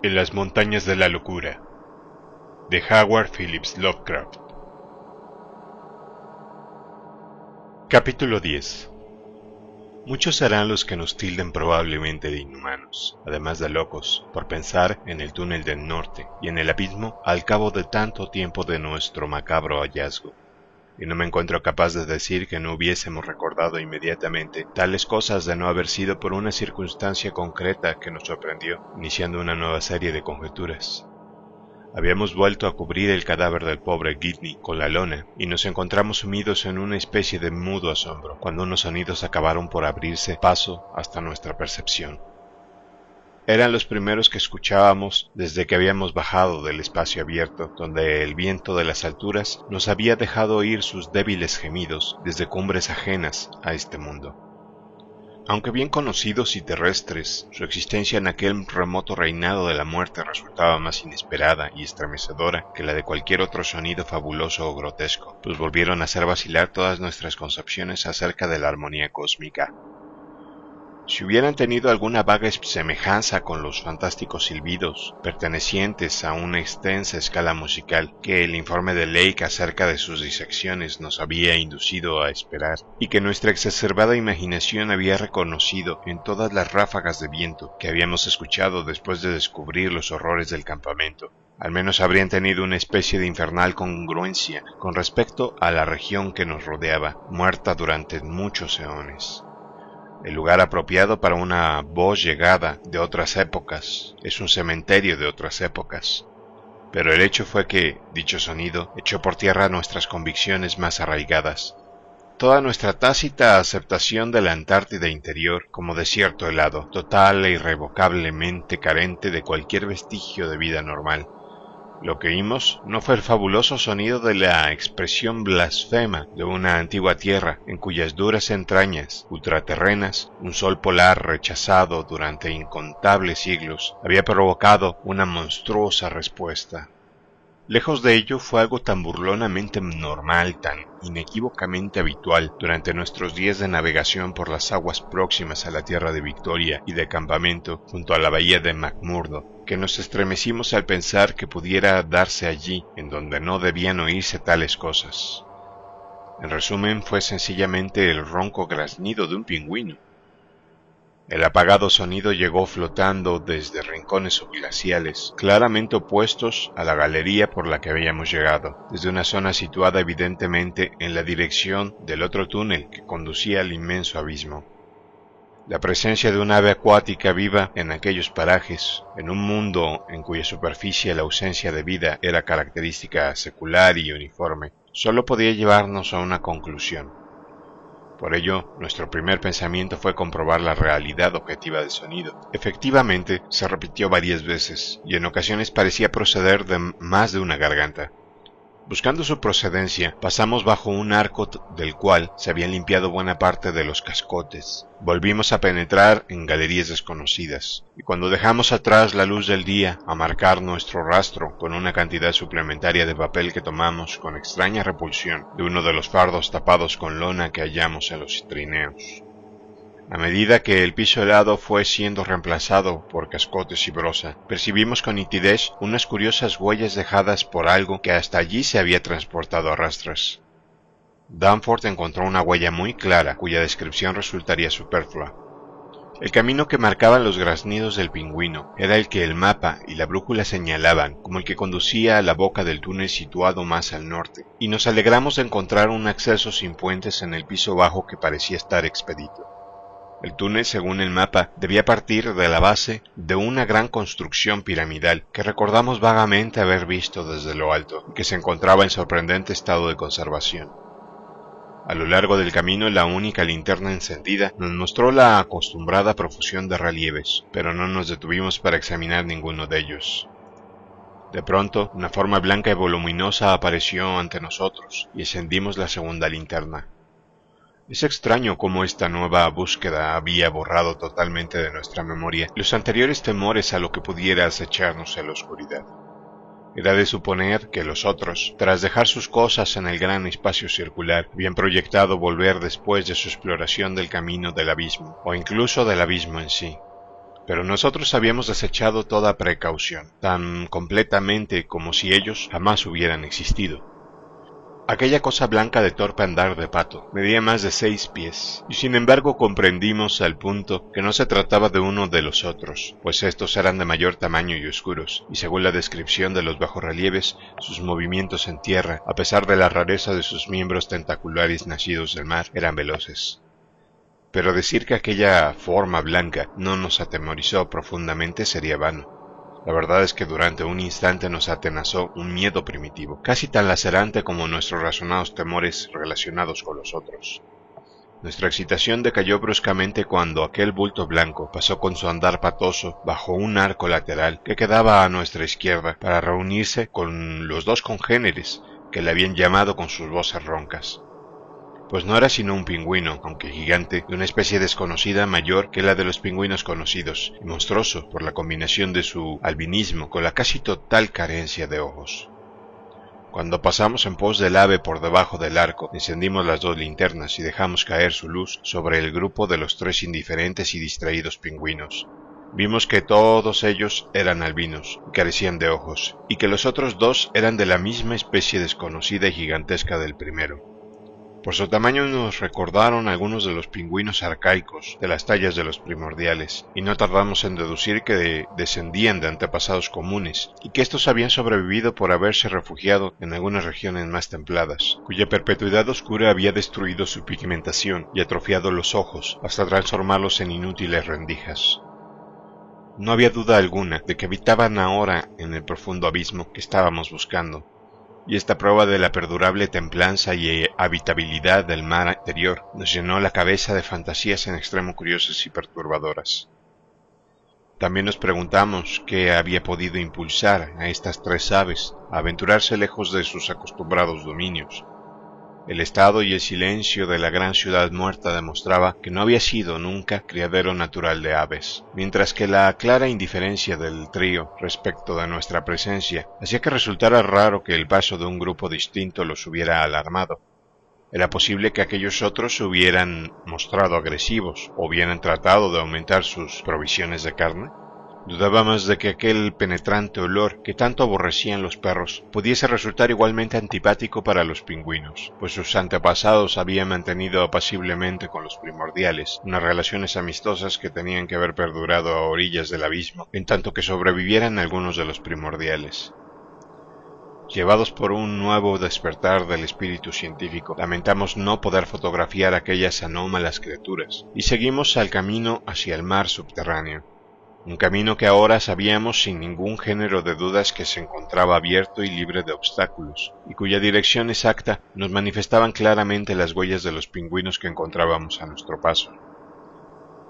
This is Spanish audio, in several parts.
En las montañas de la locura, de Howard Phillips Lovecraft. Capítulo 10. Muchos serán los que nos tilden probablemente de inhumanos, además de locos, por pensar en el túnel del norte y en el abismo al cabo de tanto tiempo de nuestro macabro hallazgo. Y no me encuentro capaz de decir que no hubiésemos recordado inmediatamente tales cosas de no haber sido por una circunstancia concreta que nos sorprendió, iniciando una nueva serie de conjeturas. Habíamos vuelto a cubrir el cadáver del pobre Gidney con la lona y nos encontramos sumidos en una especie de mudo asombro cuando unos sonidos acabaron por abrirse paso hasta nuestra percepción. Eran los primeros que escuchábamos desde que habíamos bajado del espacio abierto, donde el viento de las alturas nos había dejado oír sus débiles gemidos desde cumbres ajenas a este mundo. Aunque bien conocidos y terrestres, su existencia en aquel remoto reinado de la muerte resultaba más inesperada y estremecedora que la de cualquier otro sonido fabuloso o grotesco, pues volvieron a hacer vacilar todas nuestras concepciones acerca de la armonía cósmica. Si hubieran tenido alguna vaga semejanza con los fantásticos silbidos pertenecientes a una extensa escala musical que el informe de Lake acerca de sus disecciones nos había inducido a esperar, y que nuestra exacerbada imaginación había reconocido en todas las ráfagas de viento que habíamos escuchado después de descubrir los horrores del campamento, al menos habrían tenido una especie de infernal congruencia con respecto a la región que nos rodeaba, muerta durante muchos eones. El lugar apropiado para una voz llegada de otras épocas es un cementerio de otras épocas. Pero el hecho fue que dicho sonido echó por tierra nuestras convicciones más arraigadas. Toda nuestra tácita aceptación de la Antártida interior como desierto helado, total e irrevocablemente carente de cualquier vestigio de vida normal. Lo que oímos no fue el fabuloso sonido de la expresión blasfema de una antigua tierra en cuyas duras entrañas ultraterrenas un sol polar rechazado durante incontables siglos había provocado una monstruosa respuesta. Lejos de ello fue algo tan burlonamente normal, tan inequívocamente habitual durante nuestros días de navegación por las aguas próximas a la tierra de Victoria y de campamento junto a la bahía de McMurdo, que nos estremecimos al pensar que pudiera darse allí, en donde no debían oírse tales cosas. En resumen, fue sencillamente el ronco graznido de un pingüino. El apagado sonido llegó flotando desde rincones subglaciales, claramente opuestos a la galería por la que habíamos llegado, desde una zona situada evidentemente en la dirección del otro túnel que conducía al inmenso abismo. La presencia de un ave acuática viva en aquellos parajes, en un mundo en cuya superficie la ausencia de vida era característica secular y uniforme, solo podía llevarnos a una conclusión. Por ello, nuestro primer pensamiento fue comprobar la realidad objetiva del sonido. Efectivamente, se repitió varias veces, y en ocasiones parecía proceder de más de una garganta. Buscando su procedencia, pasamos bajo un arco del cual se habían limpiado buena parte de los cascotes. Volvimos a penetrar en galerías desconocidas, y cuando dejamos atrás la luz del día, a marcar nuestro rastro con una cantidad suplementaria de papel que tomamos con extraña repulsión de uno de los fardos tapados con lona que hallamos en los trineos. A medida que el piso helado fue siendo reemplazado por cascotes y brosa, percibimos con nitidez unas curiosas huellas dejadas por algo que hasta allí se había transportado a rastras. Danforth encontró una huella muy clara, cuya descripción resultaría superflua. El camino que marcaban los graznidos del pingüino era el que el mapa y la brújula señalaban como el que conducía a la boca del túnel situado más al norte, y nos alegramos de encontrar un acceso sin puentes en el piso bajo que parecía estar expedito. El túnel, según el mapa, debía partir de la base de una gran construcción piramidal que recordamos vagamente haber visto desde lo alto y que se encontraba en sorprendente estado de conservación. A lo largo del camino, la única linterna encendida nos mostró la acostumbrada profusión de relieves, pero no nos detuvimos para examinar ninguno de ellos. De pronto, una forma blanca y voluminosa apareció ante nosotros y encendimos la segunda linterna. Es extraño cómo esta nueva búsqueda había borrado totalmente de nuestra memoria los anteriores temores a lo que pudiera acecharnos en la oscuridad. Era de suponer que los otros, tras dejar sus cosas en el gran espacio circular, habían proyectado volver después de su exploración del camino del abismo, o incluso del abismo en sí. Pero nosotros habíamos desechado toda precaución, tan completamente como si ellos jamás hubieran existido. Aquella cosa blanca de torpe andar de pato medía más de 6 pies, y sin embargo comprendimos al punto que no se trataba de uno de los otros, pues estos eran de mayor tamaño y oscuros, y según la descripción de los bajorrelieves, sus movimientos en tierra, a pesar de la rareza de sus miembros tentaculares nacidos del mar, eran veloces. Pero decir que aquella forma blanca no nos atemorizó profundamente sería vano. La verdad es que durante un instante nos atenazó un miedo primitivo, casi tan lacerante como nuestros razonados temores relacionados con los otros. Nuestra excitación decayó bruscamente cuando aquel bulto blanco pasó con su andar patoso bajo un arco lateral que quedaba a nuestra izquierda para reunirse con los dos congéneres que le habían llamado con sus voces roncas. Pues no era sino un pingüino, aunque gigante, de una especie desconocida mayor que la de los pingüinos conocidos, y monstruoso por la combinación de su albinismo con la casi total carencia de ojos. Cuando pasamos en pos del ave por debajo del arco, encendimos las 2 linternas y dejamos caer su luz sobre el grupo de los 3 indiferentes y distraídos pingüinos. Vimos que todos ellos eran albinos y carecían de ojos, y que los otros 2 eran de la misma especie desconocida y gigantesca del primero. Por su tamaño nos recordaron algunos de los pingüinos arcaicos de las tallas de los primordiales, y no tardamos en deducir que descendían de antepasados comunes, y que estos habían sobrevivido por haberse refugiado en algunas regiones más templadas, cuya perpetuidad oscura había destruido su pigmentación y atrofiado los ojos hasta transformarlos en inútiles rendijas. No había duda alguna de que habitaban ahora en el profundo abismo que estábamos buscando, y esta prueba de la perdurable templanza y habitabilidad del mar interior nos llenó la cabeza de fantasías en extremo curiosas y perturbadoras. También nos preguntamos qué había podido impulsar a estas 3 aves a aventurarse lejos de sus acostumbrados dominios. El estado y el silencio de la gran ciudad muerta demostraba que no había sido nunca criadero natural de aves, mientras que la clara indiferencia del trío respecto de nuestra presencia hacía que resultara raro que el paso de un grupo distinto los hubiera alarmado. Era posible que aquellos otros se hubieran mostrado agresivos o hubieran tratado de aumentar sus provisiones de carne. Dudábamos de que aquel penetrante olor que tanto aborrecían los perros pudiese resultar igualmente antipático para los pingüinos, pues sus antepasados habían mantenido apaciblemente con los primordiales unas relaciones amistosas que tenían que haber perdurado a orillas del abismo, en tanto que sobrevivieran algunos de los primordiales. Llevados por un nuevo despertar del espíritu científico, lamentamos no poder fotografiar aquellas anómalas criaturas, y seguimos al camino hacia el mar subterráneo. Un camino que ahora sabíamos sin ningún género de dudas que se encontraba abierto y libre de obstáculos, y cuya dirección exacta nos manifestaban claramente las huellas de los pingüinos que encontrábamos a nuestro paso.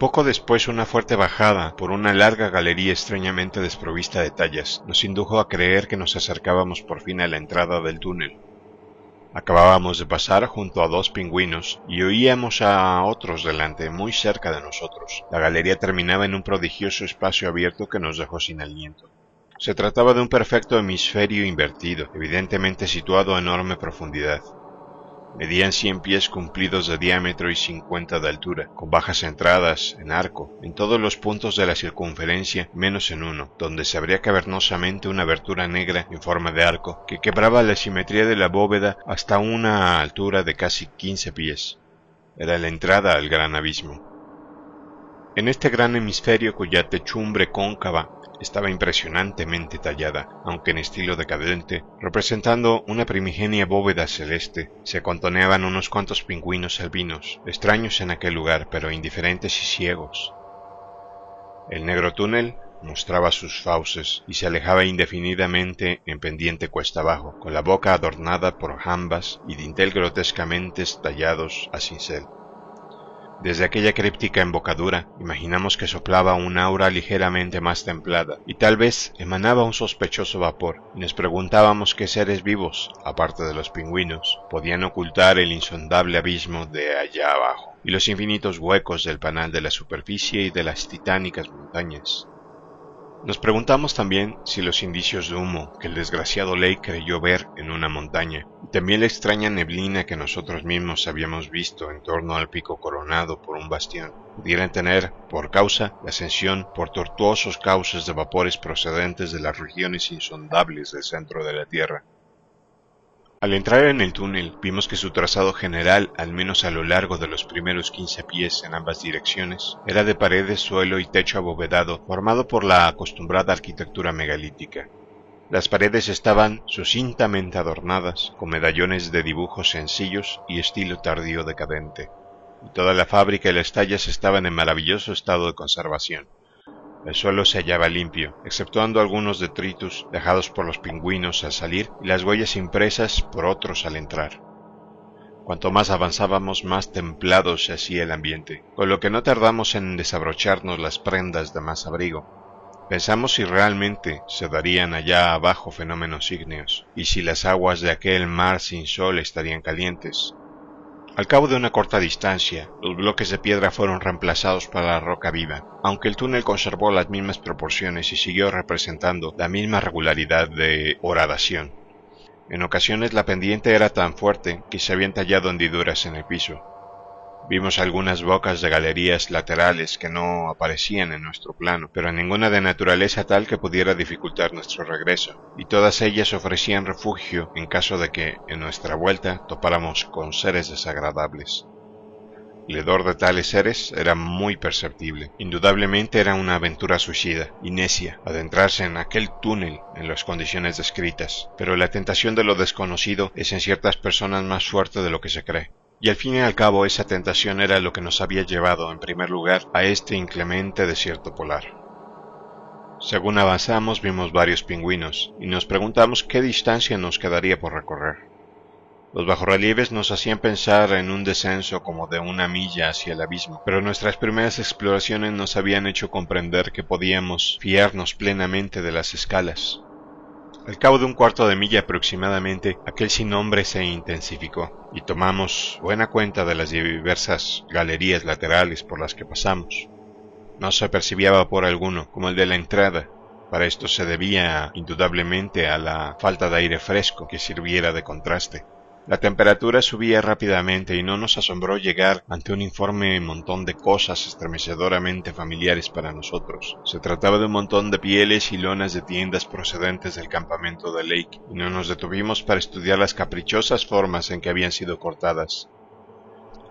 Poco después, una fuerte bajada por una larga galería extrañamente desprovista de tallas nos indujo a creer que nos acercábamos por fin a la entrada del túnel. Acabábamos de pasar junto a 2 pingüinos y oíamos a otros delante, muy cerca de nosotros. La galería terminaba en un prodigioso espacio abierto que nos dejó sin aliento. Se trataba de un perfecto hemisferio invertido, evidentemente situado a enorme profundidad. Medían 100 pies cumplidos de diámetro y 50 de altura, con bajas entradas, en arco, en todos los puntos de la circunferencia, menos en uno, donde se abría cavernosamente una abertura negra en forma de arco, que quebraba la simetría de la bóveda hasta una altura de casi 15 pies. Era la entrada al gran abismo. En este gran hemisferio, cuya techumbre cóncava estaba impresionantemente tallada, aunque en estilo decadente, representando una primigenia bóveda celeste, se contoneaban unos cuantos pingüinos albinos, extraños en aquel lugar, pero indiferentes y ciegos. El negro túnel mostraba sus fauces y se alejaba indefinidamente en pendiente cuesta abajo, con la boca adornada por jambas y dintel grotescamente tallados a cincel. Desde aquella críptica embocadura imaginamos que soplaba un aura ligeramente más templada, y tal vez emanaba un sospechoso vapor, y nos preguntábamos qué seres vivos, aparte de los pingüinos, podían ocultar el insondable abismo de allá abajo, y los infinitos huecos del panal de la superficie y de las titánicas montañas. Nos preguntamos también si los indicios de humo que el desgraciado Lake creyó ver en una montaña, y también la extraña neblina que nosotros mismos habíamos visto en torno al pico coronado por un bastión, pudieran tener por causa la ascensión por tortuosos cauces de vapores procedentes de las regiones insondables del centro de la Tierra. Al entrar en el túnel, vimos que su trazado general, al menos a lo largo de los primeros 15 pies en ambas direcciones, era de paredes, suelo y techo abovedado, formado por la acostumbrada arquitectura megalítica. Las paredes estaban sucintamente adornadas, con medallones de dibujos sencillos y estilo tardío decadente, y toda la fábrica y las tallas estaban en maravilloso estado de conservación. El suelo se hallaba limpio, exceptuando algunos detritus dejados por los pingüinos al salir y las huellas impresas por otros al entrar. Cuanto más avanzábamos, más templado se hacía el ambiente, con lo que no tardamos en desabrocharnos las prendas de más abrigo. Pensamos si realmente se darían allá abajo fenómenos ígneos, y si las aguas de aquel mar sin sol estarían calientes. Al cabo de una corta distancia, los bloques de piedra fueron reemplazados por la roca viva, aunque el túnel conservó las mismas proporciones y siguió representando la misma regularidad de horadación. En ocasiones la pendiente era tan fuerte que se habían tallado hendiduras en el piso. Vimos algunas bocas de galerías laterales que no aparecían en nuestro plano, pero ninguna de naturaleza tal que pudiera dificultar nuestro regreso, y todas ellas ofrecían refugio en caso de que, en nuestra vuelta, topáramos con seres desagradables. El hedor de tales seres era muy perceptible. Indudablemente era una aventura suicida y necia adentrarse en aquel túnel en las condiciones descritas, pero la tentación de lo desconocido es en ciertas personas más fuerte de lo que se cree. Y al fin y al cabo esa tentación era lo que nos había llevado, en primer lugar, a este inclemente desierto polar. Según avanzamos vimos varios pingüinos, y nos preguntamos qué distancia nos quedaría por recorrer. Los bajorrelieves nos hacían pensar en un descenso como de 1 milla hacia el abismo, pero nuestras primeras exploraciones nos habían hecho comprender que podíamos fiarnos plenamente de las escalas. Al cabo de un cuarto de milla aproximadamente, aquel sin nombre se intensificó, y tomamos buena cuenta de las diversas galerías laterales por las que pasamos. No se percibía vapor alguno, como el de la entrada. Para esto se debía indudablemente a la falta de aire fresco que sirviera de contraste. La temperatura subía rápidamente y no nos asombró llegar ante un informe montón de cosas estremecedoramente familiares para nosotros. Se trataba de un montón de pieles y lonas de tiendas procedentes del campamento de Lake, y no nos detuvimos para estudiar las caprichosas formas en que habían sido cortadas.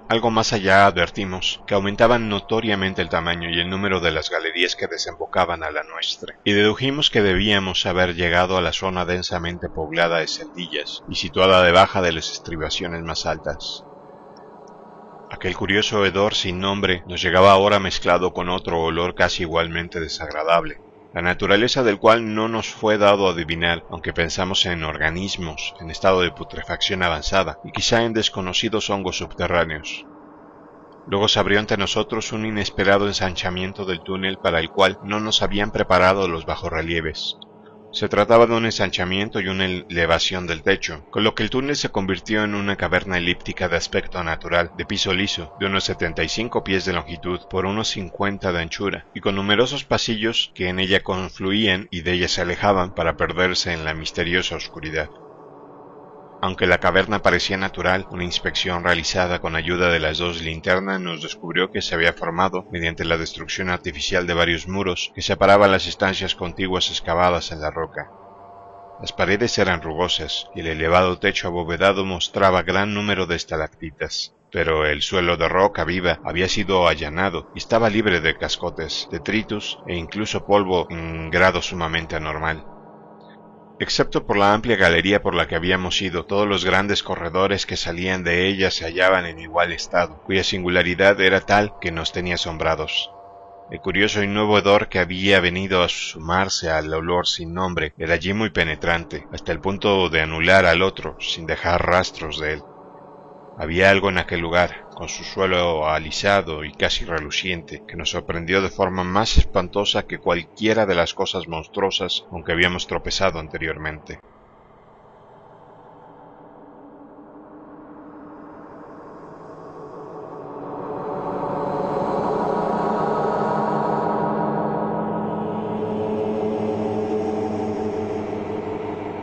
Algo más allá advertimos que aumentaban notoriamente el tamaño y el número de las galerías que desembocaban a la nuestra, y dedujimos que debíamos haber llegado a la zona densamente poblada de celdillas y situada debajo de las estribaciones más altas. Aquel curioso hedor sin nombre nos llegaba ahora mezclado con otro olor casi igualmente desagradable, la naturaleza del cual no nos fue dado adivinar, aunque pensamos en organismos en estado de putrefacción avanzada y quizá en desconocidos hongos subterráneos. Luego se abrió ante nosotros un inesperado ensanchamiento del túnel para el cual no nos habían preparado los bajorrelieves. Se trataba de un ensanchamiento y una elevación del techo, con lo que el túnel se convirtió en una caverna elíptica de aspecto natural, de piso liso, de unos 75 pies de longitud por unos 50 de anchura, y con numerosos pasillos que en ella confluían y de ella se alejaban para perderse en la misteriosa oscuridad. Aunque la caverna parecía natural, una inspección realizada con ayuda de las 2 linternas nos descubrió que se había formado mediante la destrucción artificial de varios muros que separaban las estancias contiguas excavadas en la roca. Las paredes eran rugosas y el elevado techo abovedado mostraba gran número de estalactitas, pero el suelo de roca viva había sido allanado y estaba libre de cascotes, detritus e incluso polvo en grado sumamente anormal. Excepto por la amplia galería por la que habíamos ido, todos los grandes corredores que salían de ella se hallaban en igual estado, cuya singularidad era tal que nos tenía asombrados. El curioso y nuevo hedor que había venido a sumarse al olor sin nombre era allí muy penetrante, hasta el punto de anular al otro, sin dejar rastros de él. Había algo en aquel lugar, con su suelo alisado y casi reluciente, que nos sorprendió de forma más espantosa que cualquiera de las cosas monstruosas con que habíamos tropezado anteriormente.